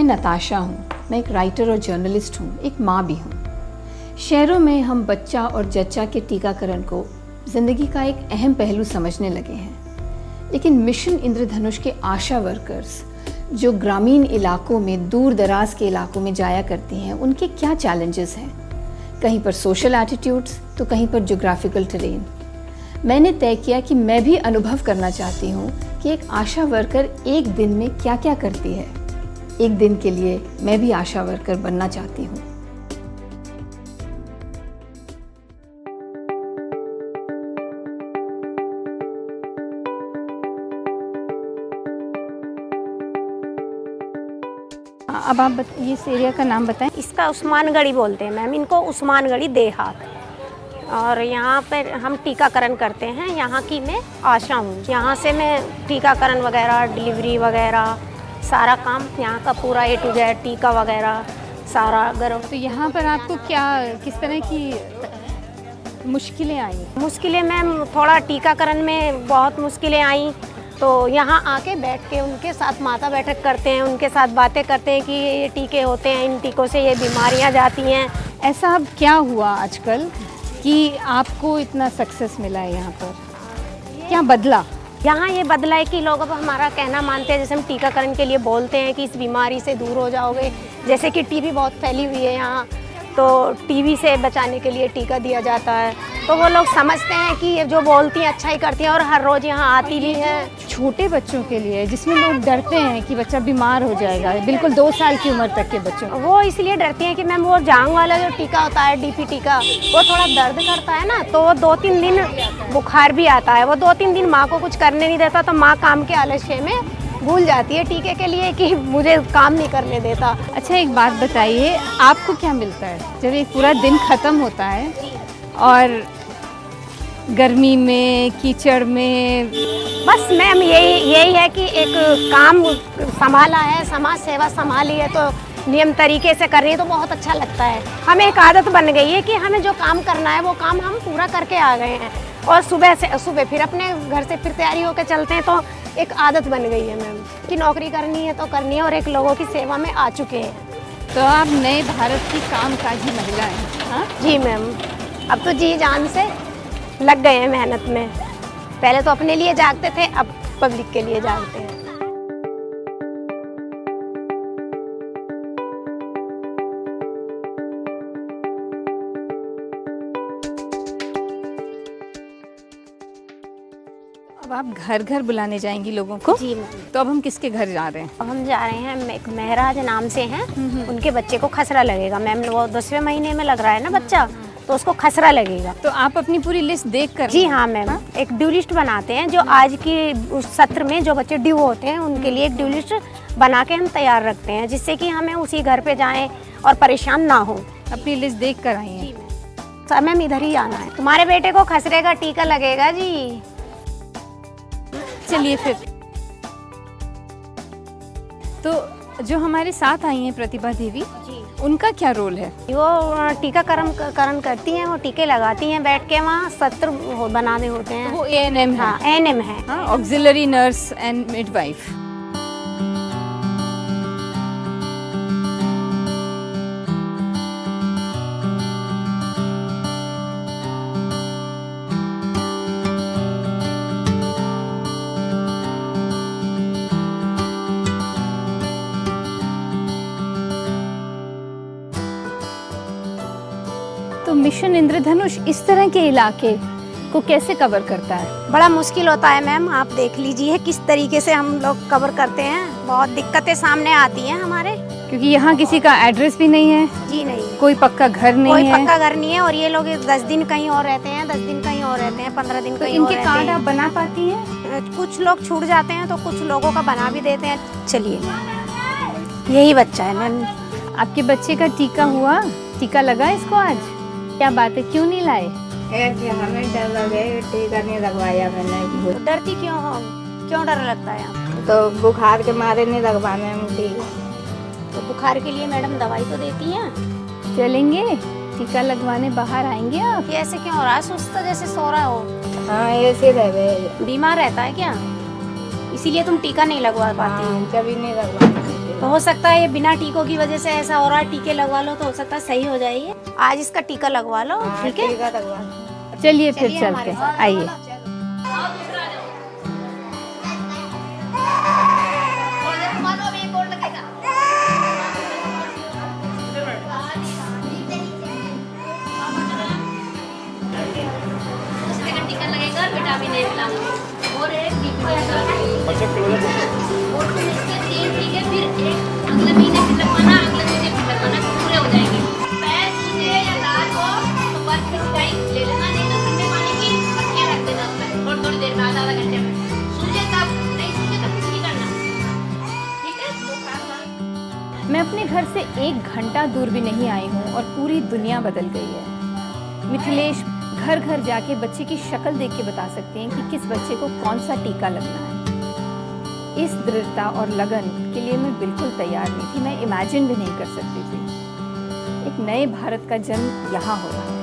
नताशा हूँ। मैं एक राइटर और जर्नलिस्ट हूँ, एक माँ भी हूँ। शहरों में हम बच्चा और जच्चा के टीकाकरण को ज़िंदगी का एक अहम पहलू समझने लगे हैं, लेकिन मिशन इंद्रधनुष के आशा वर्कर्स जो ग्रामीण इलाकों में, दूर दराज के इलाकों में जाया करती हैं, उनके क्या चैलेंजेस हैं? कहीं पर सोशल एटीट्यूड्स तो कहीं पर ज्योग्राफिकल टेरेन। मैंने तय किया कि मैं भी अनुभव करना चाहती हूँ कि एक आशा वर्कर एक दिन में क्या क्या करती है। एक दिन के लिए मैं भी आशा वर्कर बनना चाहती हूँ। अब आप ये इस एरिया का नाम बताएं। इसका उस्मानगढ़ी बोलते हैं मैम, इनको उस्मानगढ़ी देहात। और यहाँ पर हम टीकाकरण करते हैं। यहाँ की मैं आशा हूँ। यहाँ से मैं टीकाकरण वगैरह, डिलीवरी वगैरह, सारा काम यहाँ का पूरा A to Z, टीका वगैरह सारा। अगर तो यहाँ पर आपको किस तरह की मुश्किलें आई? मुश्किलें मैम, थोड़ा टीकाकरण में बहुत मुश्किलें आई। तो यहाँ आके बैठ के उनके साथ माता बैठक करते हैं, उनके साथ बातें करते हैं कि ये टीके होते हैं, इन टीकों से ये बीमारियाँ जाती हैं। ऐसा अब क्या हुआ आजकल कि आपको इतना सक्सेस मिला है? यहाँ पर क्या बदला? यहाँ ये बदला है कि लोग अब हमारा कहना मानते हैं। जैसे हम टीकाकरण के लिए बोलते हैं कि इस बीमारी से दूर हो जाओगे। जैसे कि टीबी बहुत फैली हुई है यहाँ, तो टीबी से बचाने के लिए टीका दिया जाता है। तो वो लोग समझते हैं कि ये जो बोलती हैं अच्छा ही करती हैं, और हर रोज़ यहाँ आती भी हैं। छोटे बच्चों के लिए, जिसमें लोग डरते हैं कि बच्चा बीमार हो जाएगा, बिल्कुल 2 साल की उम्र तक के बच्चों, वो इसलिए डरती हैं कि मैम वो जांग वाला जो टीका होता है, DP टीका, वो थोड़ा दर्द करता है ना, तो वो 2-3 दिन बुखार भी आता है। वो 2-3 दिन माँ को कुछ करने नहीं देता, तो माँ काम के आलस्य में भूल जाती है टीके के लिए कि मुझे काम नहीं करने देता। अच्छा, एक बात बताइए, आपको क्या मिलता है जब एक पूरा दिन ख़त्म होता है और गर्मी में, कीचड़ में? बस मैम यही है कि एक काम संभाला है, समाज सेवा संभाली है, तो नियम तरीके से कर रही है, तो बहुत अच्छा लगता है। हमें एक आदत बन गई है कि हमें जो काम करना है वो काम हम पूरा करके आ गए हैं, और सुबह फिर अपने घर से फिर तैयारी होकर चलते हैं। तो एक आदत बन गई है मैम कि नौकरी करनी है तो करनी है, और एक लोगों की सेवा में आ चुके हैं। तो आप नए भारत की कामकाजी महिला हैं? हाँ जी मैम, अब तो जी जान से लग गए हैं मेहनत में। पहले तो अपने लिए जागते थे, अब पब्लिक के लिए जागते हैं। अब आप घर घर बुलाने जाएंगी लोगों को? जी मैम। तो अब हम किसके घर जा रहे हैं? अब हम जा रहे हैं, एक महराज नाम से हैं, उनके बच्चे को खसरा लगेगा मैम। वो 10वें महीने में लग रहा है ना बच्चा, तो उसको खसरा लगेगा। तो आप अपनी पूरी लिस्ट देख कर? जी हाँ मैम, एक ड्यू लिस्ट बनाते हैं। जो आज की उस सत्र में जो बच्चे ड्यू होते हैं उनके लिए एक ड्यू लिस्ट बना के हम तैयार रखते हैं, जिससे कि हमें उसी घर पे जाएं और परेशान ना हो। अपनी लिस्ट देख कर आई हैं? सर मैम, इधर ही आना है। तुम्हारे बेटे को खसरे का टीका लगेगा जी। चलिए फिर। तो जो हमारे साथ आई हैं प्रतिभा देवी, उनका क्या रोल है? वो टीकाकरण करती हैं, वो टीके लगाती हैं, बैठ के वहाँ सत्र बनाने होते हैं। वो ANM है? हाँ, ANM है। हाँ, ऑक्सिलरी नर्स एंड मिडवाइफ। तो मिशन इंद्रधनुष इस तरह के इलाके को कैसे कवर करता है? बड़ा मुश्किल होता है मैम, आप देख लीजिए किस तरीके से हम लोग कवर करते हैं। बहुत दिक्कतें सामने आती हैं हमारे, क्योंकि यहाँ किसी का एड्रेस भी नहीं है। जी नहीं, कोई पक्का घर नहीं है। कोई पक्का घर नहीं है, और ये लोग 10 दिन कहीं और रहते हैं, 10 दिन कहीं और रहते हैं, 15 दिन कहीं और रहते हैं। इनके कार्ड आप बना पाती हैं? कुछ लोग छूट जाते हैं, तो कुछ लोगों का बना भी देते हैं। चलिए, यही बच्चा है मैम। आपके बच्चे का टीका हुआ? टीका लगा इसको आज? क्या बात है, क्यों नहीं लाए? हमें डर लगे, टीका नहीं लगवाया मैंने। तो डरती क्यों हो? क्यों डर लगता है आपको? तो बुखार के मारे नहीं लगवाने हम टीका। तो बुखार के लिए मैडम दवाई तो देती हैं। चलेंगे टीका लगवाने, बाहर आएंगे आप? ये ऐसे क्यों हो रहा है? सुस्त जैसे सो रहा हो। हाँ, ऐसे रहे। बीमार रहता है क्या? इसीलिए तुम टीका नहीं लगवा पाती हो? कभी नहीं लगवाने। तो हो सकता है ये बिना टीकों की वजह से ऐसा हो रहा है, टीके लगवा लो तो हो सकता है सही हो जाएगी। आज इसका टीका लगवा लो, ठीक है? टीका लगवा लो। चलिए फिर चलिए चलते हमारे हैं, साथ। आइए। टीका लगेगा, विटामिन ए खिलाऊंगी और एक टीका लगेगा। और फिर इसके 3 टीके फिर एक अगले महीने फिर लगवाना, अगले महीने फिर लगवाना, पूरे हो जाएंगे। पैर सूजे या लाल हो तो बर्फ की सिकाई ले लेना, नहीं तो ठंडे पानी की पट्टियां रख देना उसमें थोड़ी थोड़ी देर में, आधा घंटे में। सूजे तब नहीं सूजे तब कुछ नहीं करना, ठीक है? तो खाना मैं अपने घर से 1 घंटा दूर भी नहीं आई हूँ और पूरी दुनिया बदल गई है। मिथिलेश घर घर जाके बच्चे की शक्ल देख के बता सकते हैं कि किस बच्चे को कौन सा टीका लगना है। इस दृढ़ता और लगन के लिए मैं बिल्कुल तैयार नहीं थी, मैं इमेजिन भी नहीं कर सकती थी। एक नए भारत का जन्म यहाँ हो रहा है।